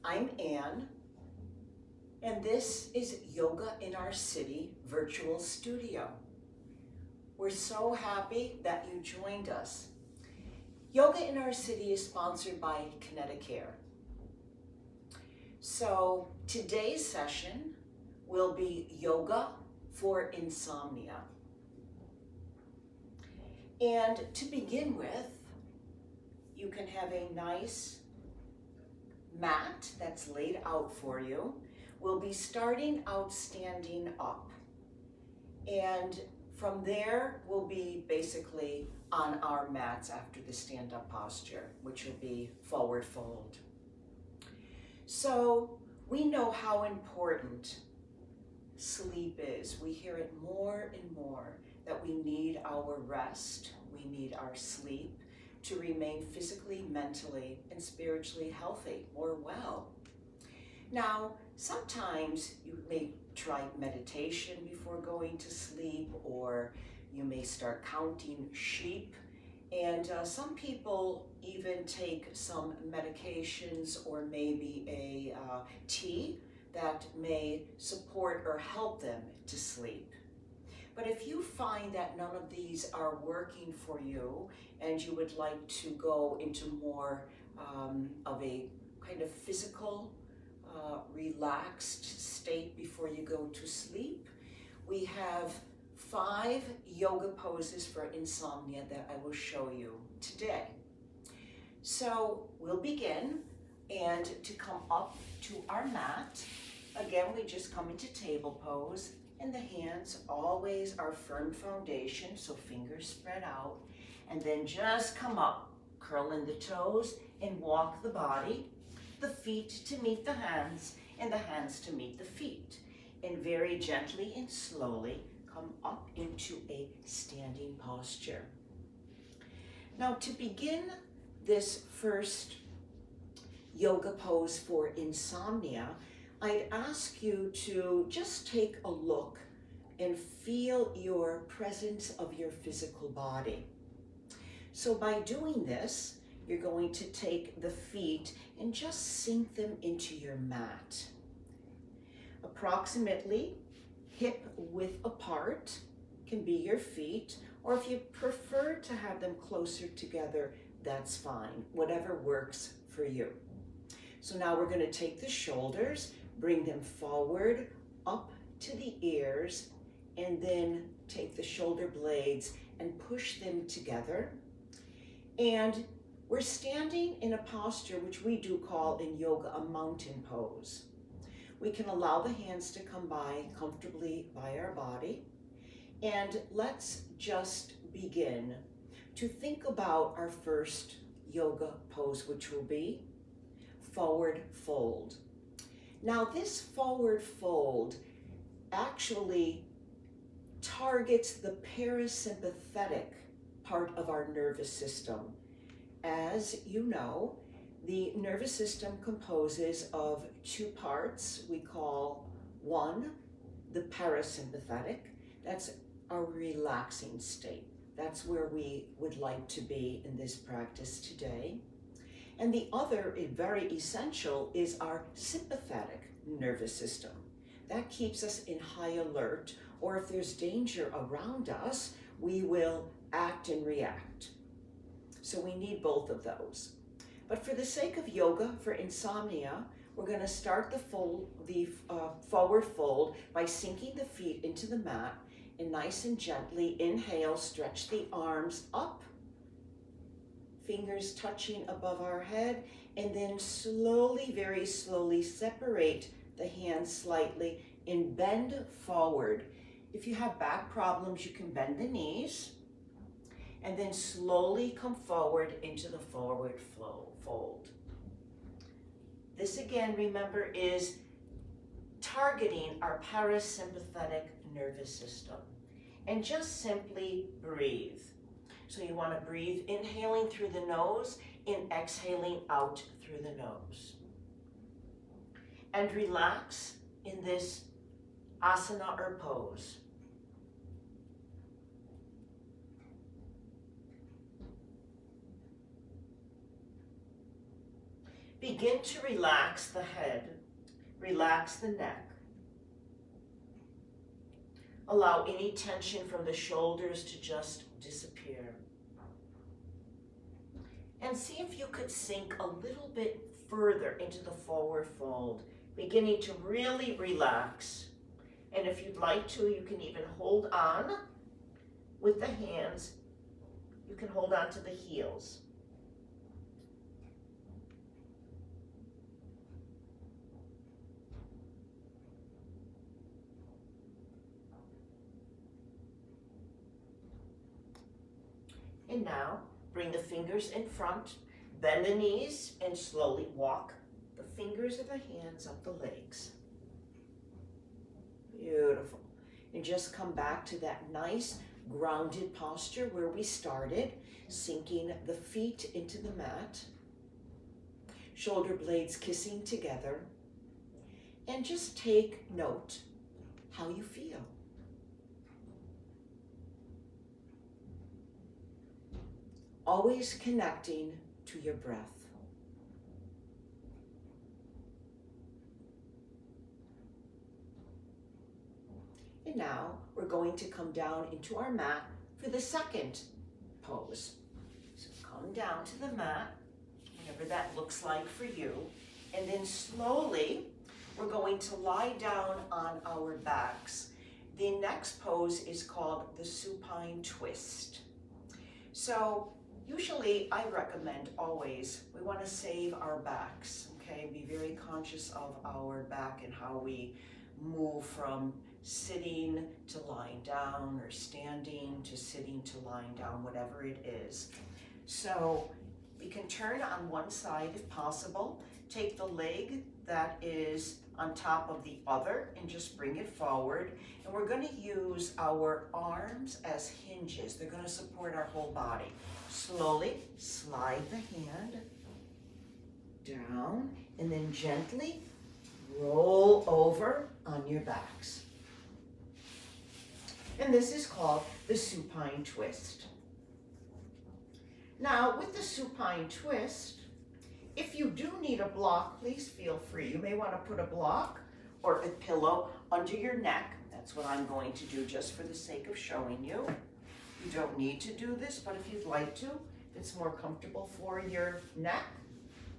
I'm Anne, and this is Yoga in Our City virtual studio. We're so happy that you joined us. Yoga in Our City is sponsored by Kineticare. So today's session will be yoga for insomnia. And to begin with, you can have a nice mat that's laid out for you. We'll be starting out standing up. And from there, we'll be basically on our mats after the stand-up posture, which will be forward fold. So we know how important sleep is. We hear it more and more that we need our rest, we need our sleep to remain physically, mentally, and spiritually healthy or well. Now, sometimes you may try meditation before going to sleep, or you may start counting sheep. And some people even take some medications or maybe a tea that may support or help them to sleep. But if you find that none of these are working for you and you would like to go into more of a kind of physical, relaxed state before you go to sleep, we have 5 yoga poses for insomnia that I will show you today. So we'll begin, and to come up to our mat, again, we just come into table pose, and the hands always are firm foundation, so fingers spread out, and then just come up, curl in the toes, and walk the body, the feet to meet the hands, and the hands to meet the feet. And very gently and slowly come up into a standing posture. Now, to begin this first yoga pose for insomnia, I'd ask you to just take a look and feel your presence of your physical body. So by doing this, you're going to take the feet and just sink them into your mat. Approximately hip width apart can be your feet, or if you prefer to have them closer together, that's fine, whatever works for you. So now we're going to take the shoulders, bring them forward up to the ears, and then take the shoulder blades and push them together. And we're standing in a posture which we do call in yoga a mountain pose. We can allow the hands to come by comfortably by our body. And let's just begin to think about our first yoga pose, which will be forward fold. Now, this forward fold actually targets the parasympathetic part of our nervous system. As you know, the nervous system composes of 2 parts. We call one the parasympathetic. That's a relaxing state. That's where we would like to be in this practice today. And the other, very essential, is our sympathetic nervous system. That keeps us in high alert, or if there's danger around us, we will act and react. So we need both of those. But for the sake of yoga for insomnia, we're going to start the forward fold by sinking the feet into the mat, and nice and gently inhale, stretch the arms up, fingers touching above our head, and then slowly, very slowly separate the hands slightly and bend forward. If you have back problems, you can bend the knees, and then slowly come forward into the forward fold. This again, remember, is targeting our parasympathetic nervous system. And just simply breathe. So you want to breathe inhaling through the nose and exhaling out through the nose. And relax in this asana or pose. Begin to relax the head, relax the neck. Allow any tension from the shoulders to just disappear. And see if you could sink a little bit further into the forward fold, beginning to really relax. And if you'd like to, you can even hold on with the hands. You can hold on to the heels. And now, bring the fingers in front, bend the knees, and slowly walk the fingers of the hands up the legs. Beautiful. And just come back to that nice grounded posture where we started, sinking the feet into the mat, shoulder blades kissing together, and just take note how you feel. Always connecting to your breath. And now we're going to come down into our mat for the second pose. So come down to the mat, whatever that looks like for you. And then slowly, we're going to lie down on our backs. The next pose is called the supine twist. So usually I recommend always, we want to save our backs, okay? Be very conscious of our back and how we move from sitting to lying down or standing to sitting to lying down, whatever it is. So we can turn on one side if possible. Take the leg that is on top of the other and just bring it forward. And we're going to use our arms as hinges. They're going to support our whole body. Slowly slide the hand down and then gently roll over on your backs. And this is called the supine twist. Now, with the supine twist, if you do need a block, please feel free. You may want to put a block or a pillow under your neck. That's what I'm going to do just for the sake of showing you. You don't need to do this, but if you'd like to, if it's more comfortable for your neck,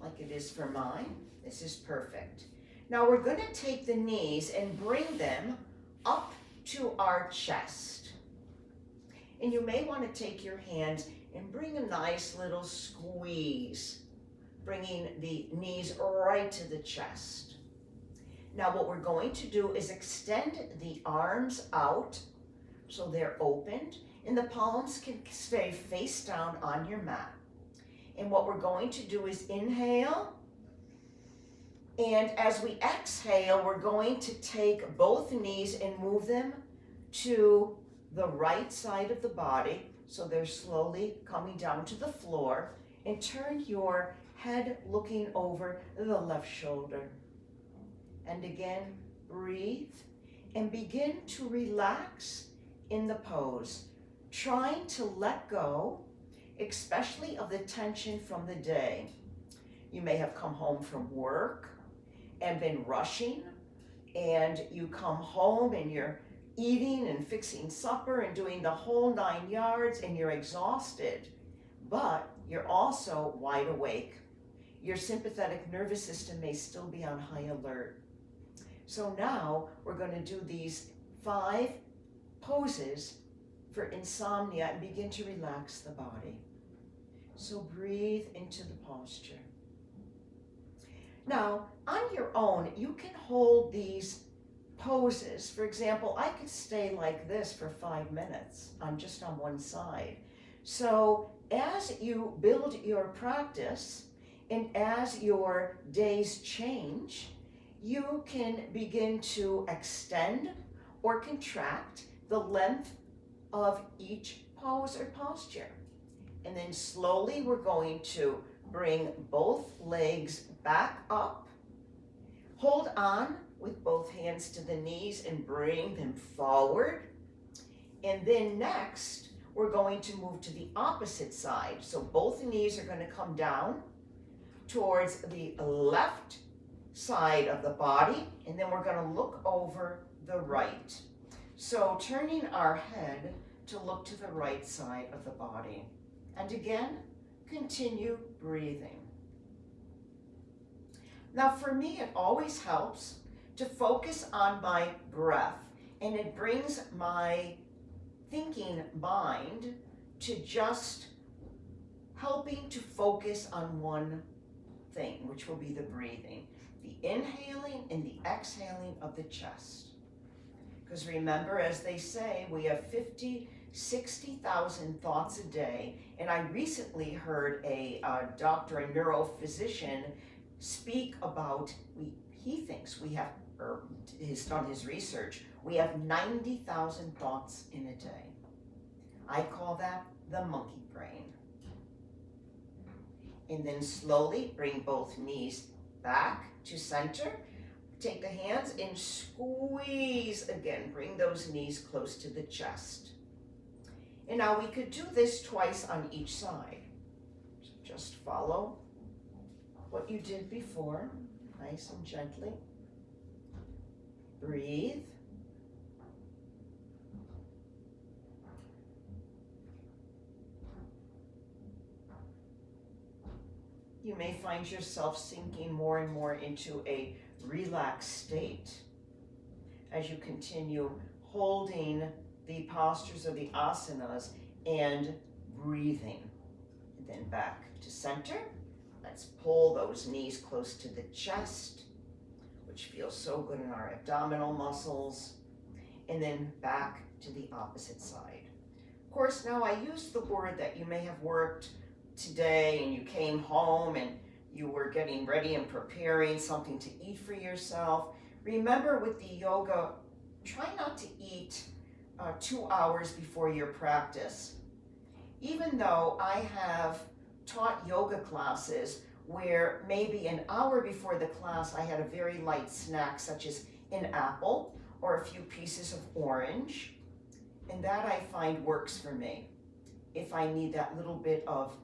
like it is for mine, this is perfect. Now we're going to take the knees and bring them up to our chest. And you may want to take your hands and bring a nice little squeeze, bringing the knees right to the chest. Now what we're going to do is extend the arms out so they're opened, and the palms can stay face down on your mat. And what we're going to do is inhale, and as we exhale, we're going to take both knees and move them to the right side of the body, so they're slowly coming down to the floor, and turn your head looking over the left shoulder. And again, breathe and begin to relax in the pose, trying to let go, especially of the tension from the day. You may have come home from work and been rushing, and you come home and you're eating and fixing supper and doing the whole 9 yards, and you're exhausted, but you're also wide awake. Your sympathetic nervous system may still be on high alert. So now we're going to do these 5 poses for insomnia and begin to relax the body. So breathe into the posture. Now, on your own, you can hold these poses. For example, I could stay like this for 5 minutes. I'm just on one side. So as you build your practice and as your days change, you can begin to extend or contract the length of each pose or posture. And then slowly we're going to bring both legs back up. Hold on with both hands to the knees and bring them forward. And then next, we're going to move to the opposite side. So both knees are going to come down. towards the left side of the body, and then we're going to look over the right. So turning our head to look to the right side of the body. And again, continue breathing. Now for me, it always helps to focus on my breath, and it brings my thinking mind to just helping to focus on one thing, which will be the breathing, the inhaling and the exhaling of the chest. Because remember, as they say, we have 60,000 thoughts a day. And I recently heard a doctor, a neurophysician, speak about, he thinks we have, or he's done his research, we have 90,000 thoughts in a day. I call that the monkey brain. And then slowly bring both knees back to center. Take the hands and squeeze again. Bring those knees close to the chest. And now we could do this twice on each side. So just follow what you did before, nice and gently. Breathe. You may find yourself sinking more and more into a relaxed state as you continue holding the postures of the asanas and breathing. And then back to center. Let's pull those knees close to the chest, which feels so good in our abdominal muscles. And then back to the opposite side. Of course, now I use the word that you may have worked today and you came home and you were getting ready and preparing something to eat for yourself. Remember, with the yoga, try not to eat 2 hours before your practice. Even though I have taught yoga classes where maybe an hour before the class I had a very light snack, such as an apple or a few pieces of orange, and that I find works for me if I need that little bit of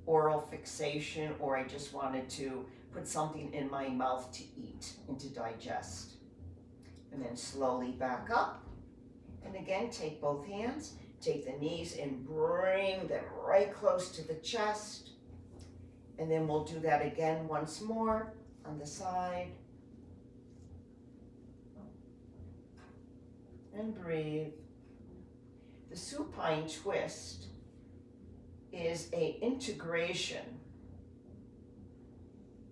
oral fixation, or I just wanted to put something in my mouth to eat and to digest. And then slowly back up. And again, take both hands, take the knees and bring them right close to the chest. And then we'll do that again once more on the side. And breathe. The supine twist is a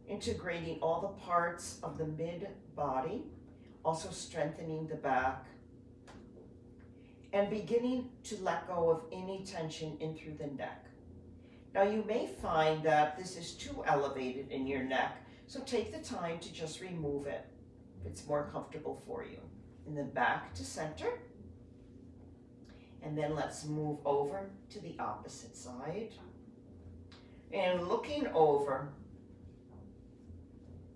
integrating all the parts of the mid-body, also strengthening the back, and beginning to let go of any tension in through the neck. Now you may find that this is too elevated in your neck, so take the time to just remove it if it's more comfortable for you. And then back to center. And then let's move over to the opposite side. And looking over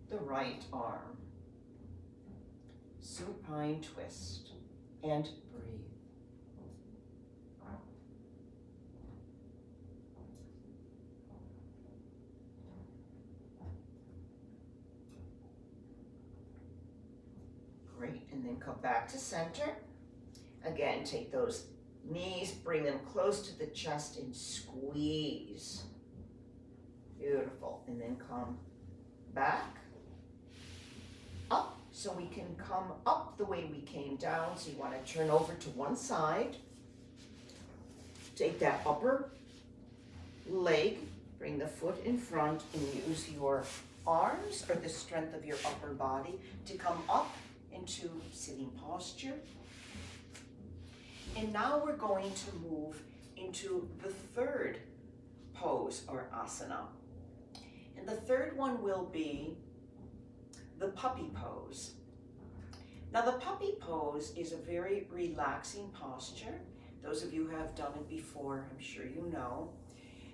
the right arm. Supine twist and breathe. Great, and then come back to center. Again, take those knees, bring them close to the chest and squeeze. Beautiful. And then come back up, so we can come up the way we came down. So you want to turn over to one side. Take that upper leg, bring the foot in front, and use your arms or the strength of your upper body to come up into sitting posture. And now we're going to move into the third pose or asana. And the third one will be the puppy pose. Now the puppy pose is a very relaxing posture. Those of you who have done it before, I'm sure you know.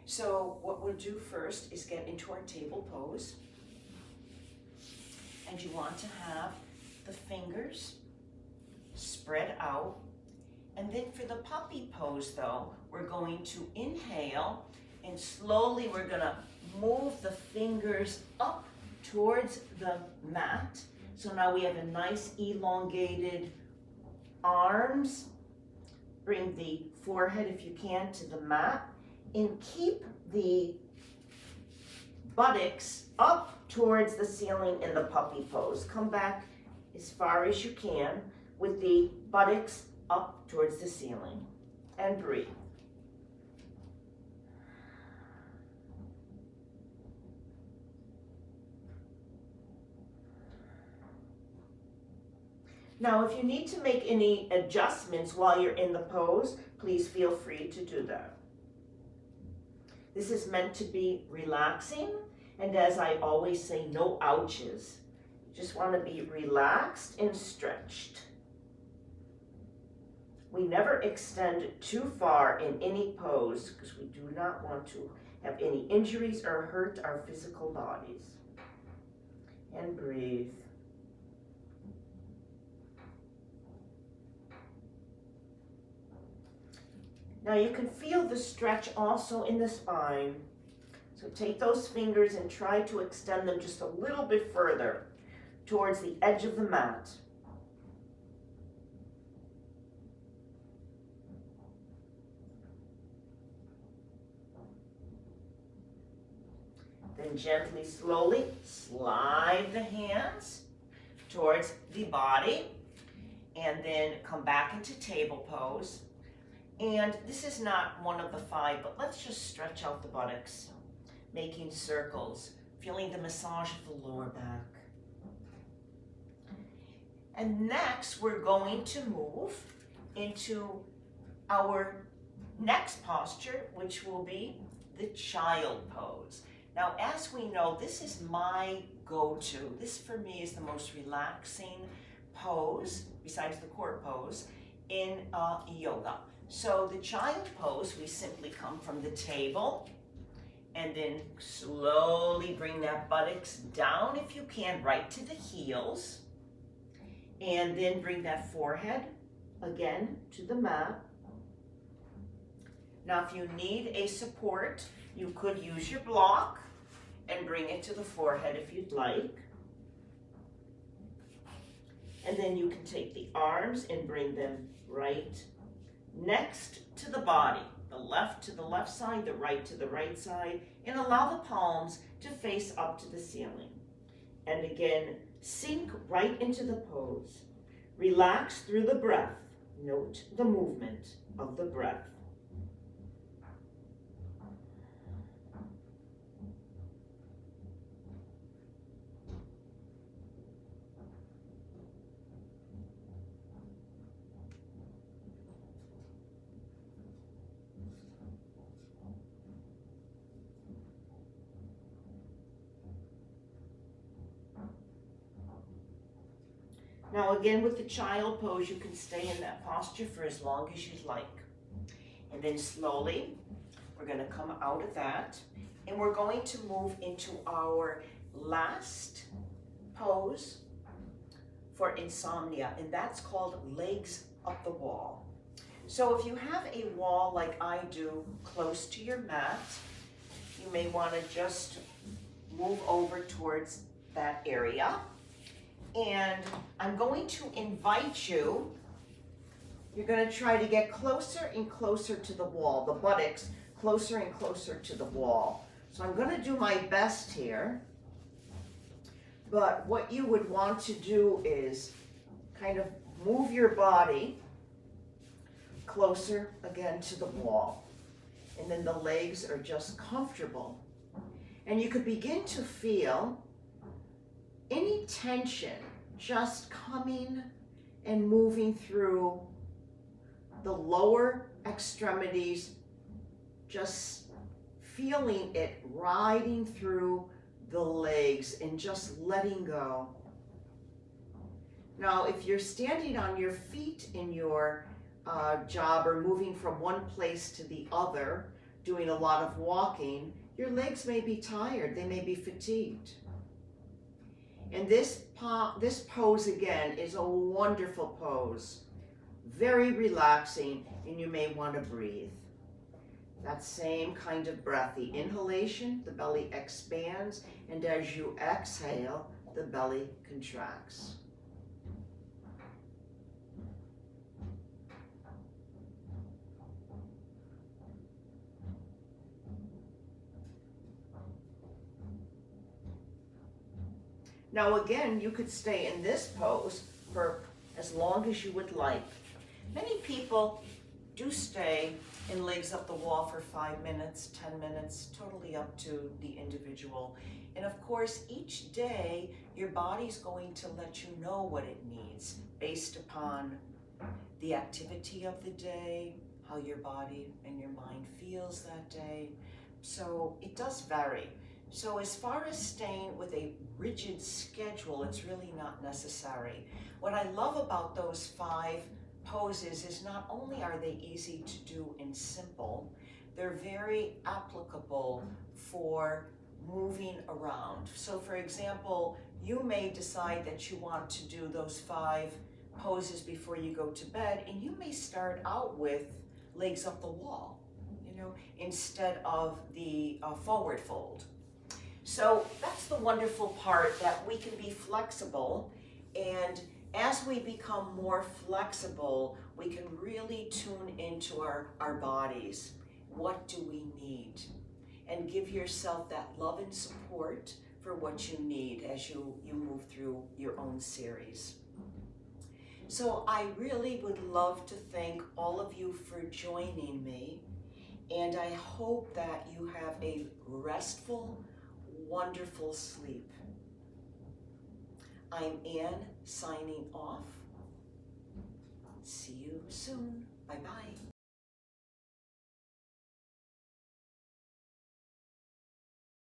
So what we'll do first is get into our table pose. And you want to have the fingers spread out. And then for the puppy pose though, we're going to inhale and slowly we're gonna move the fingers up towards the mat. So now we have a nice elongated arms. Bring the forehead, if you can, to the mat, and keep the buttocks up towards the ceiling in the puppy pose. Come back as far as you can with the buttocks up towards the ceiling, and breathe. Now, if you need to make any adjustments while you're in the pose, please feel free to do that. This is meant to be relaxing, and as I always say, no ouches. You just want to be relaxed and stretched. We never extend too far in any pose because we do not want to have any injuries or hurt our physical bodies. And breathe. Now you can feel the stretch also in the spine. So take those fingers and try to extend them just a little bit further towards the edge of the mat. Then gently, slowly slide the hands towards the body and then come back into table pose. And this is not one of the 5, but let's just stretch out the buttocks, making circles, feeling the massage of the lower back. And next, we're going to move into our next posture, which will be the child pose. Now, as we know, this is my go-to. This, for me, is the most relaxing pose, besides the core pose, in yoga. So the child pose, we simply come from the table and then slowly bring that buttocks down, if you can, right to the heels. And then bring that forehead again to the mat. Now, if you need a support, you could use your block and bring it to the forehead if you'd like. And then you can take the arms and bring them right next to the body, the left to the left side, the right to the right side, and allow the palms to face up to the ceiling. And again, sink right into the pose. Relax through the breath. Note the movement of the breath. Now again, with the child pose, you can stay in that posture for as long as you'd like. And then slowly, we're going to come out of that, and we're going to move into our last pose for insomnia, and that's called legs up the wall. So if you have a wall like I do close to your mat, you may want to just move over towards that area. And I'm going to invite you, you're going to try to get closer and closer to the wall, the buttocks closer and closer to the wall. So I'm going to do my best here, but what you would want to do is kind of move your body closer again to the wall. And then the legs are just comfortable. And you could begin to feel any tension just coming and moving through the lower extremities, just feeling it riding through the legs and just letting go. Now, if you're standing on your feet in your job or moving from one place to the other, doing a lot of walking, your legs may be tired, they may be fatigued. And this pose again is a wonderful pose, very relaxing, and you may want to breathe. That same kind of breath. The inhalation, the belly expands, and as you exhale, the belly contracts. Now again, you could stay in this pose for as long as you would like. Many people do stay in legs up the wall for 5 minutes, 10 minutes, totally up to the individual. And of course, each day, your body's going to let you know what it needs based upon the activity of the day, how your body and your mind feels that day. So it does vary. So as far as staying with a rigid schedule, it's really not necessary. What I love about those 5 poses is not only are they easy to do and simple, they're very applicable for moving around. So for example, you may decide that you want to do those 5 poses before you go to bed, and you may start out with legs up the wall, instead of the forward fold. So that's the wonderful part, that we can be flexible, and as we become more flexible, we can really tune into our bodies. What do we need? And give yourself that love and support for what you need as you move through your own series. So I really would love to thank all of you for joining me, and I hope that you have a restful, wonderful sleep. I'm Anne, signing off. See you soon. Bye-bye.